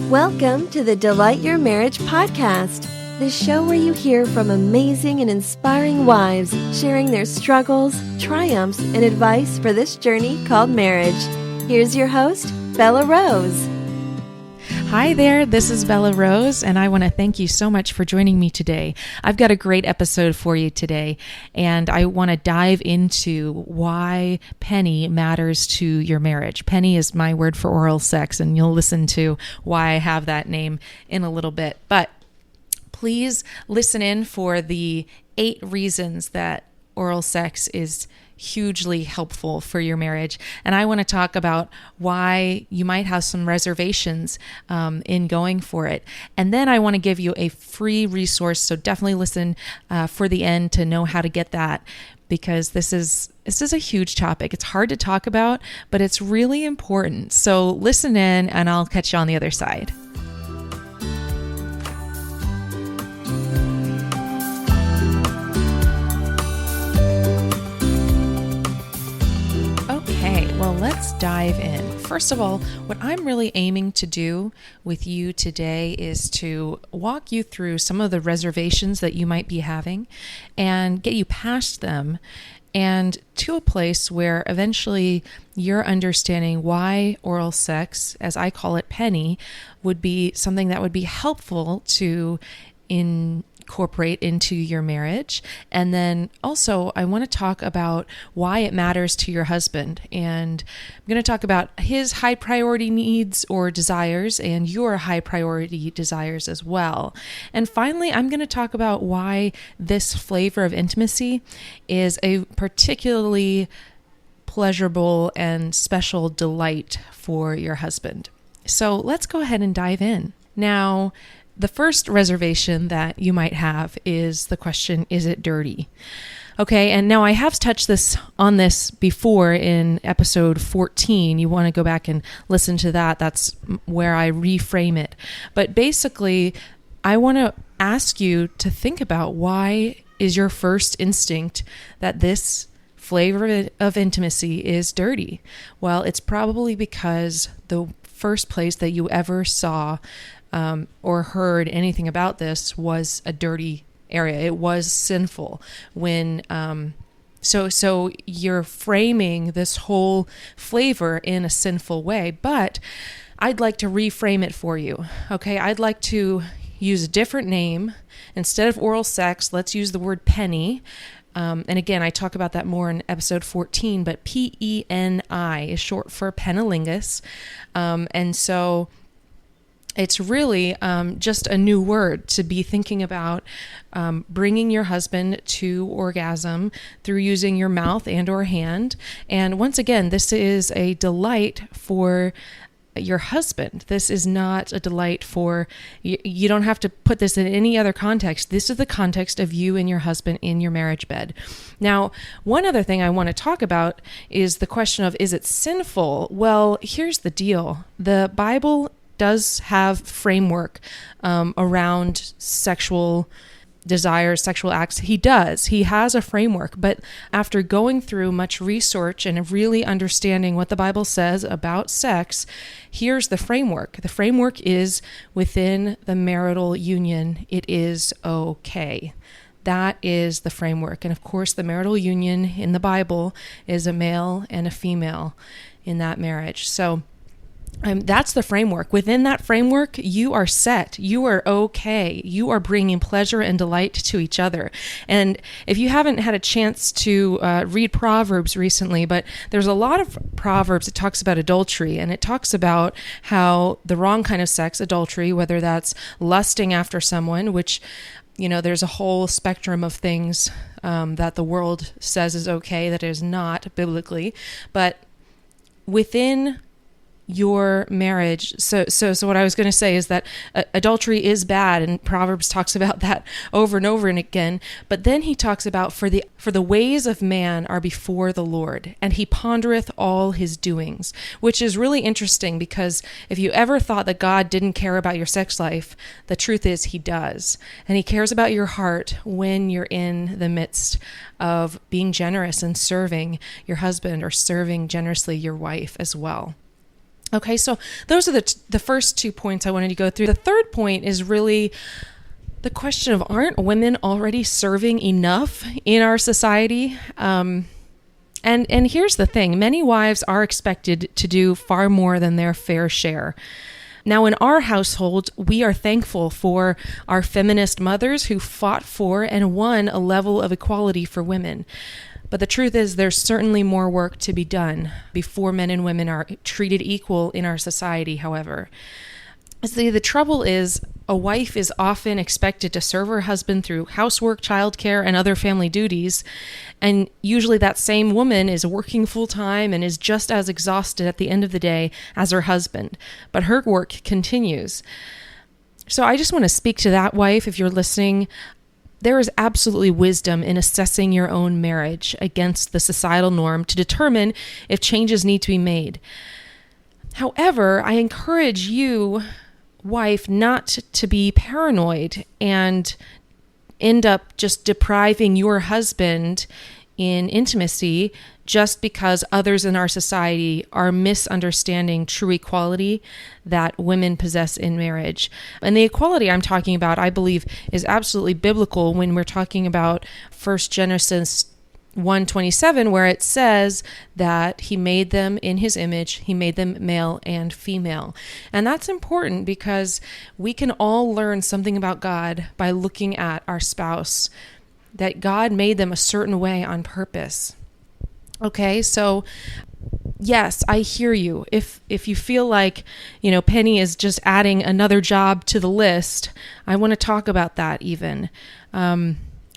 Welcome to the Delight Your Marriage podcast, the show where you hear from amazing and inspiring wives sharing their struggles, triumphs, and advice for this journey called marriage. Here's your host, Bella Rose. Hi there, this is Bella Rose, and I want to thank you so much for joining me today. I've got a great episode for you today, and I want to dive into why Peni matters to your marriage. Peni is my word for oral sex, and you'll listen to why I have that name in a little bit. But please listen in for the 8 reasons that oral sex is hugely helpful for your marriage. And I want to talk about why you might have some reservations in going for it. And then I want to give you a free resource. So definitely listen for the end to know how to get that, because this is a huge topic. It's hard to talk about, but it's really important. So listen in and I'll catch you on the other side. Well, let's dive in. First of all, what I'm really aiming to do with you today is to walk you through some of the reservations that you might be having and get you past them and to a place where eventually you're understanding why oral sex, as I call it, Peni, would be something that would be helpful to incorporate into your marriage. And then also I want to talk about why it matters to your husband. And I'm going to talk about his high priority needs or desires and your high priority desires as well. And finally, I'm going to talk about why this flavor of intimacy is a particularly pleasurable and special delight for your husband. So let's go ahead and dive in. Now, the first reservation that you might have is the question, is it dirty? Okay, and now I have touched on this before in episode 14. You want to go back and listen to that. That's where I reframe it. But basically, I want to ask you to think about, why is your first instinct that this flavor of intimacy is dirty? Well, it's probably because the first place that you ever saw or heard anything about this was a dirty area. It was sinful. So you're framing this whole flavor in a sinful way, but I'd like to reframe it for you. Okay, I'd like to use a different name. Instead of oral sex, let's use the word Peni. And again, I talk about that more in episode 14, but Peni is short for pennilingus. And so it's really just a new word to be thinking about bringing your husband to orgasm through using your mouth and or hand. And once again, this is a delight for your husband. This is not a delight for, you don't have to put this in any other context. This is the context of you and your husband in your marriage bed. Now, one other thing I want to talk about is the question of, is it sinful? Well, here's the deal. The Bible does have framework around sexual desires, sexual acts. He has a framework, but after going through much research and really understanding what the Bible says about sex, here's the framework. The framework is within the marital union, it is okay. That is the framework. And of course, the marital union in the Bible is a male and a female in that marriage. So that's the framework. Within that framework, you are set. You are okay. You are bringing pleasure and delight to each other. And if you haven't had a chance to read Proverbs recently, but there's a lot of Proverbs that talks about adultery, and it talks about how the wrong kind of sex, adultery, whether that's lusting after someone, which, there's a whole spectrum of things that the world says is okay, that is not biblically, but within your marriage. So what I was going to say is that adultery is bad, and Proverbs talks about that over and over and again. But then he talks about for the ways of man are before the Lord, and he pondereth all his doings, which is really interesting, because if you ever thought that God didn't care about your sex life, the truth is he does. And he cares about your heart when you're in the midst of being generous and serving your husband or serving generously your wife as well. Okay, so those are the first 2 points I wanted to go through. The third point is really the question of, aren't women already serving enough in our society? And here's the thing, many wives are expected to do far more than their fair share. Now, in our household, we are thankful for our feminist mothers who fought for and won a level of equality for women. But the truth is, there's certainly more work to be done before men and women are treated equal in our society, however. See, the trouble is, a wife is often expected to serve her husband through housework, childcare, and other family duties. And usually that same woman is working full-time and is just as exhausted at the end of the day as her husband. But her work continues. So I just want to speak to that wife, if you're listening. There is absolutely wisdom in assessing your own marriage against the societal norm to determine if changes need to be made. However, I encourage you, wife, not to be paranoid and end up just depriving your husband in intimacy just because others in our society are misunderstanding true equality that women possess in marriage. And the equality I'm talking about, I believe, is absolutely biblical when we're talking about 1 Genesis 1:27, where it says that he made them in his image, he made them male and female. And that's important because we can all learn something about God by looking at our spouse, that God made them a certain way on purpose. Okay, so yes, I hear you. If you feel like, Peni is just adding another job to the list, I want to talk about that even.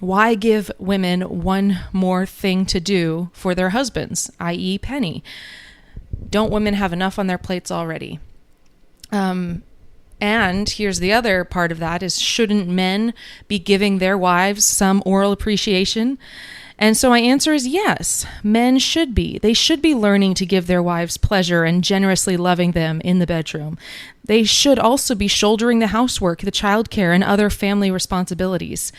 Why give women one more thing to do for their husbands, i.e. Peni? Don't women have enough on their plates already? And here's the other part of that is, shouldn't men be giving their wives some oral appreciation? And so my answer is yes, men should be. They should be learning to give their wives pleasure and generously loving them in the bedroom. They should also be shouldering the housework, the childcare, and other family responsibilities.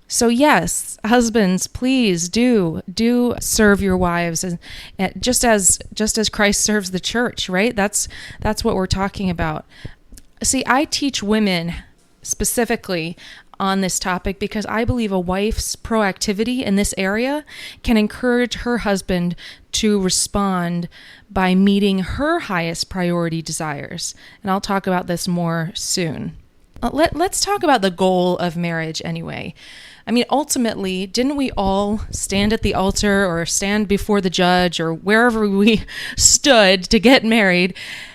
So yes, husbands, please do serve your wives, and just as Christ serves the church, right? That's what we're talking about. See, I teach women specifically on this topic because I believe a wife's proactivity in this area can encourage her husband to respond by meeting her highest priority desires. And I'll talk about this more soon. Let's talk about the goal of marriage anyway. I mean, ultimately, didn't we all stand at the altar or stand before the judge or wherever we stood to get married?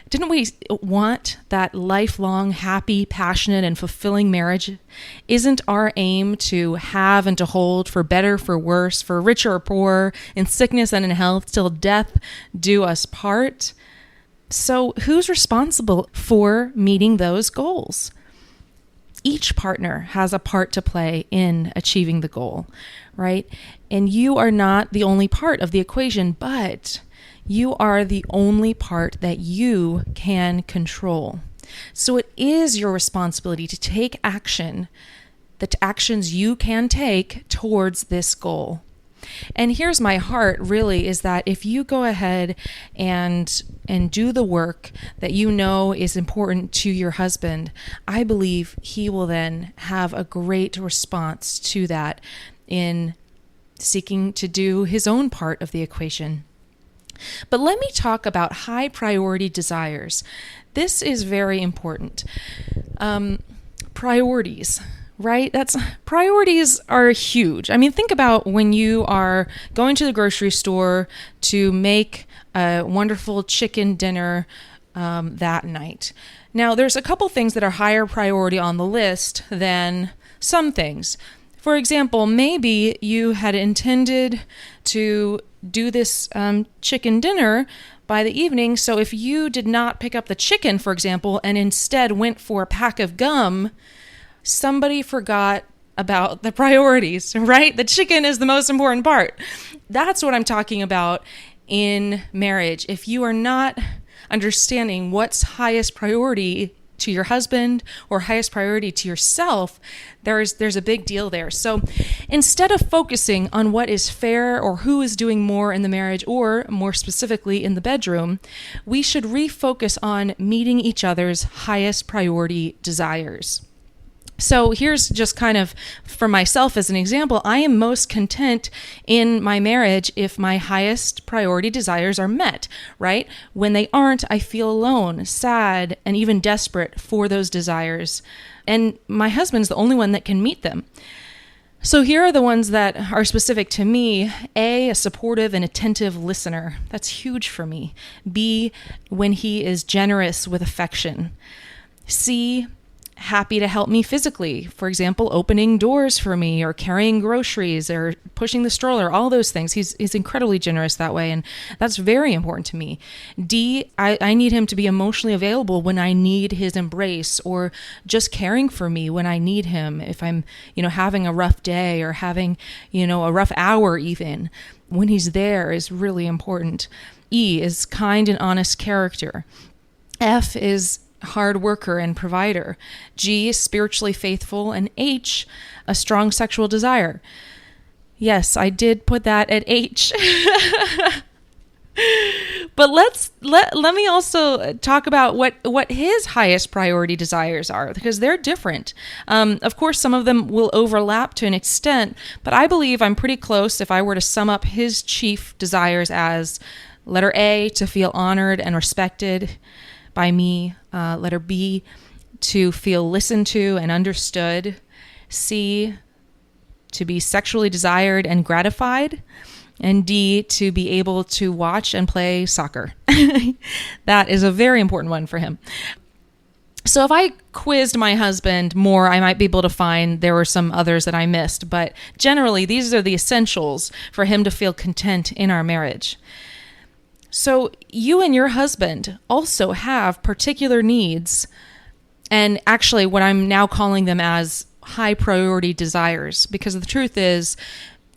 Didn't we want that lifelong, happy, passionate, and fulfilling marriage? Isn't our aim to have and to hold, for better, for worse, for richer or poorer, in sickness and in health, till death do us part? So who's responsible for meeting those goals? Each partner has a part to play in achieving the goal, right? And you are not the only part of the equation, but you are the only part that you can control. So it is your responsibility to take action, the actions you can take towards this goal. And here's my heart really is that if you go ahead and do the work that you know is important to your husband, I believe he will then have a great response to that in seeking to do his own part of the equation. But let me talk about high priority desires. This is very important. Priorities, right? Priorities are huge. I mean, think about when you are going to the grocery store to make a wonderful chicken dinner that night. Now, there's a couple things that are higher priority on the list than some things. For example, maybe you had intended to do this chicken dinner by the evening. So if you did not pick up the chicken, for example, and instead went for a pack of gum, somebody forgot about the priorities, right? The chicken is the most important part. That's what I'm talking about in marriage. If you are not understanding what's highest priority to your husband or highest priority to yourself, there's a big deal there. So instead of focusing on what is fair or who is doing more in the marriage, or more specifically in the bedroom, we should refocus on meeting each other's highest priority desires. So here's just kind of for myself as an example, I am most content in my marriage if my highest priority desires are met, right? When they aren't, I feel alone, sad, and even desperate for those desires. And my husband's the only one that can meet them. So here are the ones that are specific to me. A supportive and attentive listener. That's huge for me. B, when he is generous with affection. C, happy to help me physically. For example, opening doors for me or carrying groceries or pushing the stroller, all those things. He's incredibly generous that way. And that's very important to me. D, I need him to be emotionally available when I need his embrace, or just caring for me when I need him. If I'm, having a rough day or having, a rough hour even, when he's there is really important. E is kind and honest character. F is hard worker and provider. G, spiritually faithful. And H, a strong sexual desire. Yes, I did put that at H. But let me also talk about what his highest priority desires are, because they're different. Of course, some of them will overlap to an extent, but I believe I'm pretty close if I were to sum up his chief desires as letter A, to feel honored and respected by me. Letter B, to feel listened to and understood. C, to be sexually desired and gratified. And D, to be able to watch and play soccer. That is a very important one for him. So if I quizzed my husband more, I might be able to find there were some others that I missed. But generally, these are the essentials for him to feel content in our marriage. So you and your husband also have particular needs, and actually what I'm now calling them as high priority desires, because the truth is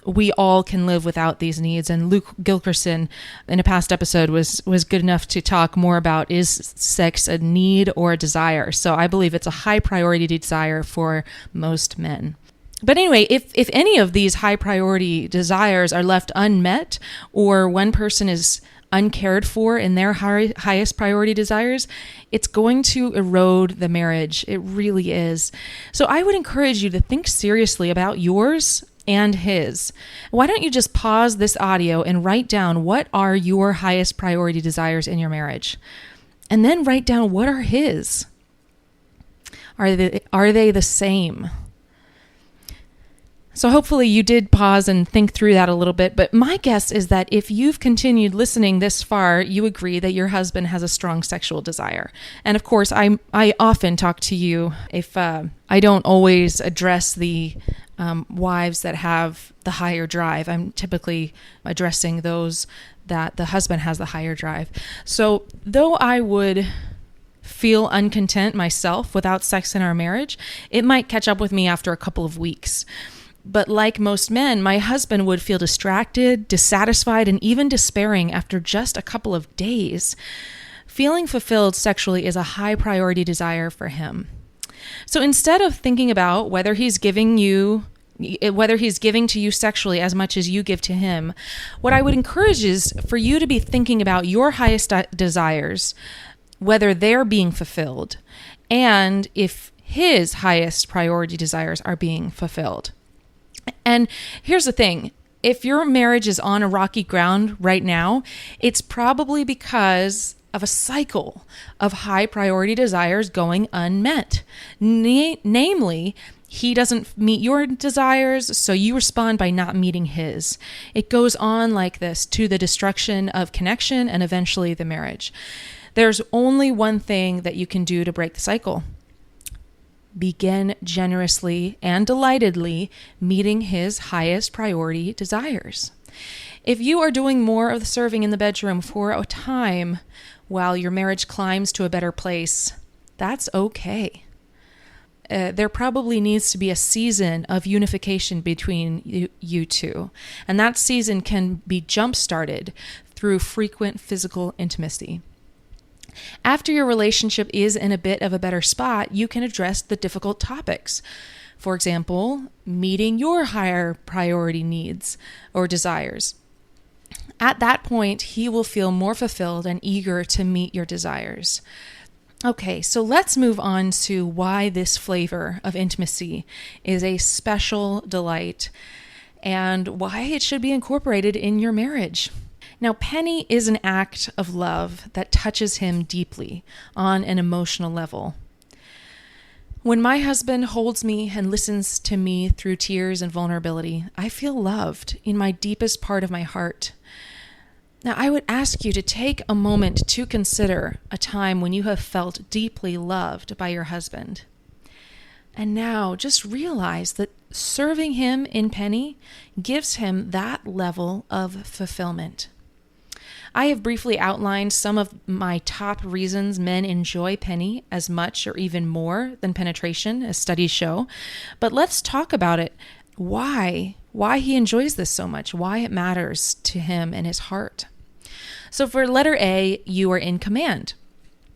we all can live without these needs. And Luke Gilkerson in a past episode was good enough to talk more about, is sex a need or a desire? So I believe it's a high priority desire for most men. But anyway, if any of these high priority desires are left unmet, or one person is uncared for in their highest priority desires, it's going to erode the marriage. It really is. So I would encourage you to think seriously about yours and his. Why don't you just pause this audio and write down what are your highest priority desires in your marriage? And then write down what are his. Are they the same? So hopefully you did pause and think through that a little bit. But my guess is that if you've continued listening this far, you agree that your husband has a strong sexual desire. And of course, I often talk to you if I don't always address the wives that have the higher drive. I'm typically addressing those that the husband has the higher drive. So though I would feel uncontent myself without sex in our marriage, it might catch up with me after a couple of weeks. But like most men, my husband would feel distracted, dissatisfied, and even despairing after just a couple of days. Feeling fulfilled sexually is a high priority desire for him. So instead of thinking about whether he's giving to you sexually as much as you give to him, what I would encourage is for you to be thinking about your highest desires, whether they're being fulfilled, and if his highest priority desires are being fulfilled. And here's the thing. If your marriage is on a rocky ground right now, it's probably because of a cycle of high priority desires going unmet. Namely, he doesn't meet your desires, so you respond by not meeting his. It goes on like this to the destruction of connection and eventually the marriage. There's only one thing that you can do to break the cycle. Begin generously and delightedly meeting his highest priority desires. If you are doing more of the serving in the bedroom for a time while your marriage climbs to a better place, that's okay. There probably needs to be a season of unification between you two, and that season can be jump-started through frequent physical intimacy. After your relationship is in a bit of a better spot, you can address the difficult topics. For example, meeting your higher priority needs or desires. At that point, he will feel more fulfilled and eager to meet your desires. Okay, so let's move on to why this flavor of intimacy is a special delight and why it should be incorporated in your marriage. Now, Peni is an act of love that touches him deeply on an emotional level. When my husband holds me and listens to me through tears and vulnerability, I feel loved in my deepest part of my heart. Now, I would ask you to take a moment to consider a time when you have felt deeply loved by your husband. And now just realize that serving him in Peni gives him that level of fulfillment. I have briefly outlined some of my top reasons men enjoy Peni as much or even more than penetration, as studies show. But let's talk about it. Why he enjoys this so much, why it matters to him and his heart. So for letter A, you are in command.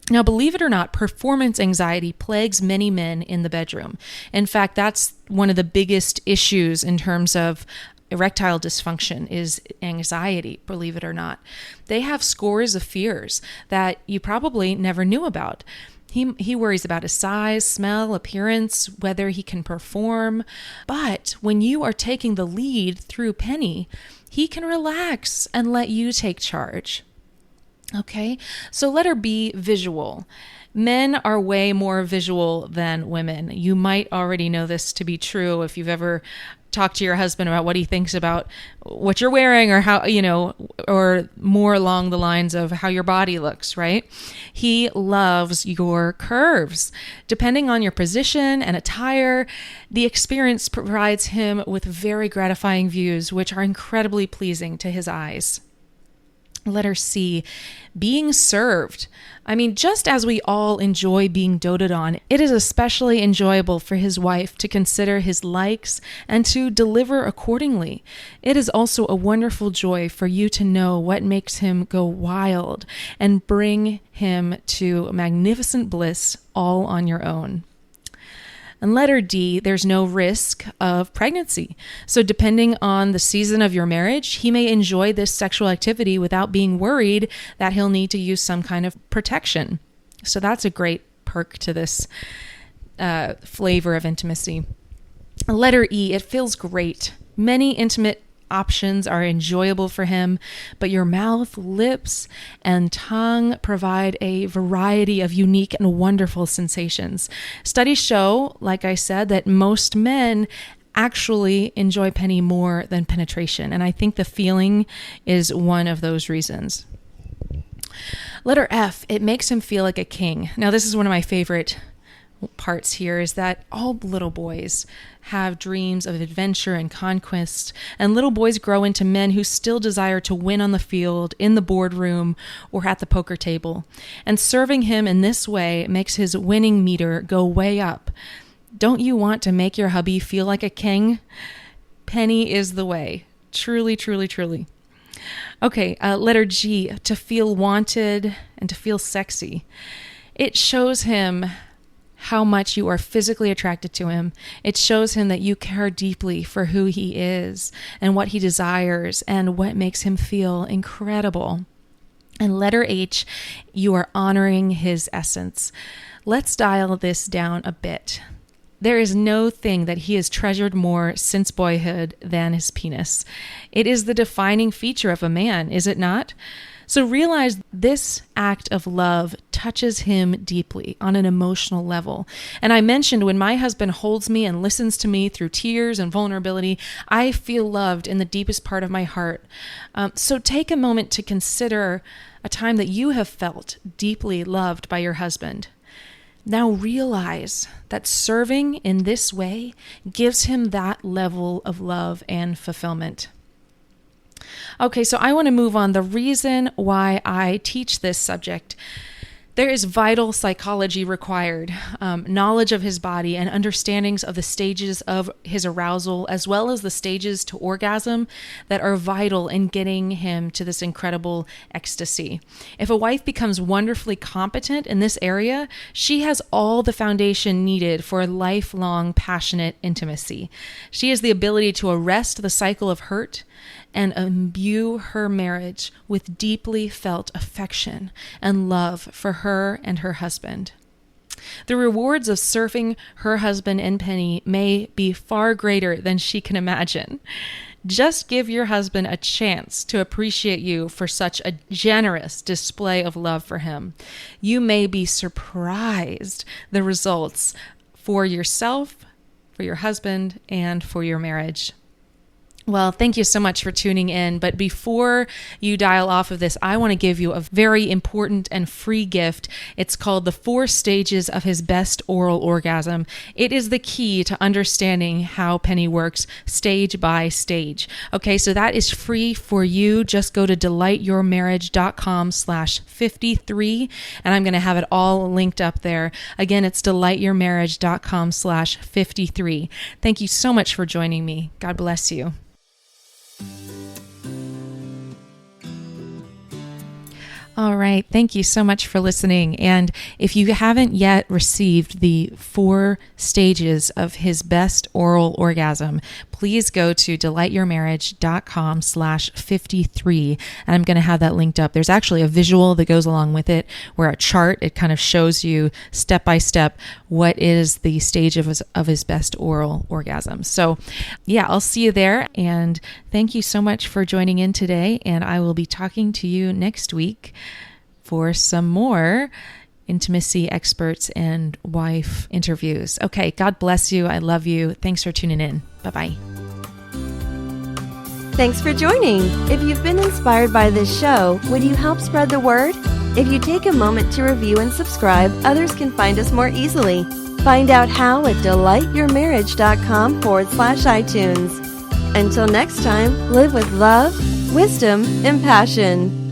Now, believe it or not, performance anxiety plagues many men in the bedroom. In fact, that's one of the biggest issues in terms of erectile dysfunction is anxiety, believe it or not. They have scores of fears that you probably never knew about. He worries about his size, smell, appearance, whether he can perform. But when you are taking the lead through Peni, he can relax and let you take charge. Okay, so letter B, visual. Men are way more visual than women. You might already know this to be true if you've ever talked to your husband about what he thinks about what you're wearing or how, or more along the lines of how your body looks, right? He loves your curves. Depending on your position and attire, the experience provides him with very gratifying views, which are incredibly pleasing to his eyes. Letter C, being served. I mean, just as we all enjoy being doted on, it is especially enjoyable for his wife to consider his likes and to deliver accordingly. It is also a wonderful joy for you to know what makes him go wild and bring him to magnificent bliss all on your own. And letter D, there's no risk of pregnancy. So depending on the season of your marriage, he may enjoy this sexual activity without being worried that he'll need to use some kind of protection. So that's a great perk to this flavor of intimacy. Letter E, it feels great. Many intimate options are enjoyable for him, but your mouth, lips, and tongue provide a variety of unique and wonderful sensations. Studies show, like I said, that most men actually enjoy Peni more than penetration, and I think the feeling is one of those reasons. Letter F, it makes him feel like a king. Now, this is one of my favorite parts here, is that all little boys have dreams of adventure and conquest, and little boys grow into men who still desire to win on the field, in the boardroom, or at the poker table. And serving him in this way makes his winning meter go way up. Don't you want to make your hubby feel like a king? Peni is the way. Truly, truly, truly. Okay, letter G, to feel wanted and to feel sexy. It shows him how much you are physically attracted to him. It shows him that you care deeply for who he is and what he desires and what makes him feel incredible. And letter H, you are honoring his essence. Let's dial this down a bit. There is no thing that he has treasured more since boyhood than his penis. It is the defining feature of a man, is it not? So realize this act of love touches him deeply on an emotional level. And I mentioned when my husband holds me and listens to me through tears and vulnerability, I feel loved in the deepest part of my heart. So take a moment to consider a time that you have felt deeply loved by your husband. Now realize that serving in this way gives him that level of love and fulfillment. Okay, so I want to move on. The reason why I teach this subject, There is vital psychology required, knowledge of his body and understandings of the stages of his arousal, as well as the stages to orgasm that are vital in getting him to this incredible ecstasy. If a wife becomes wonderfully competent in this area, she has all the foundation needed for lifelong passionate intimacy. She has the ability to arrest the cycle of hurt and imbue her marriage with deeply felt affection and love for her and her husband. The rewards of serving her husband and Peni may be far greater than she can imagine. Just give your husband a chance to appreciate you for such a generous display of love for him. You may be surprised the results for yourself, for your husband, and for your marriage. Well, thank you so much for tuning in. But before you dial off of this, I want to give you a very important and free gift. It's called The 4 Stages of His Best Oral Orgasm. It is the key to understanding how Peni works stage by stage. Okay, so that is free for you. Just go to delightyourmarriage.com/53, and I'm going to have it all linked up there. Again, it's delightyourmarriage.com/53. Thank you so much for joining me. God bless you. All right. Thank you so much for listening. And if you haven't yet received the 4 stages of his best oral orgasm, please go to delightyourmarriage.com/53. And I'm going to have that linked up. There's actually a visual that goes along with it, where a chart, it kind of shows you step by step what is the stage of his best oral orgasm. So yeah, I'll see you there. And thank you so much for joining in today. And I will be talking to you next week for some more intimacy experts and wife interviews. Okay, God bless you. I love you. Thanks for tuning in. Bye-bye. Thanks for joining. If you've been inspired by this show, would you help spread the word? If you take a moment to review and subscribe, others can find us more easily. Find out how at delightyourmarriage.com/iTunes. Until next time, live with love, wisdom, and passion.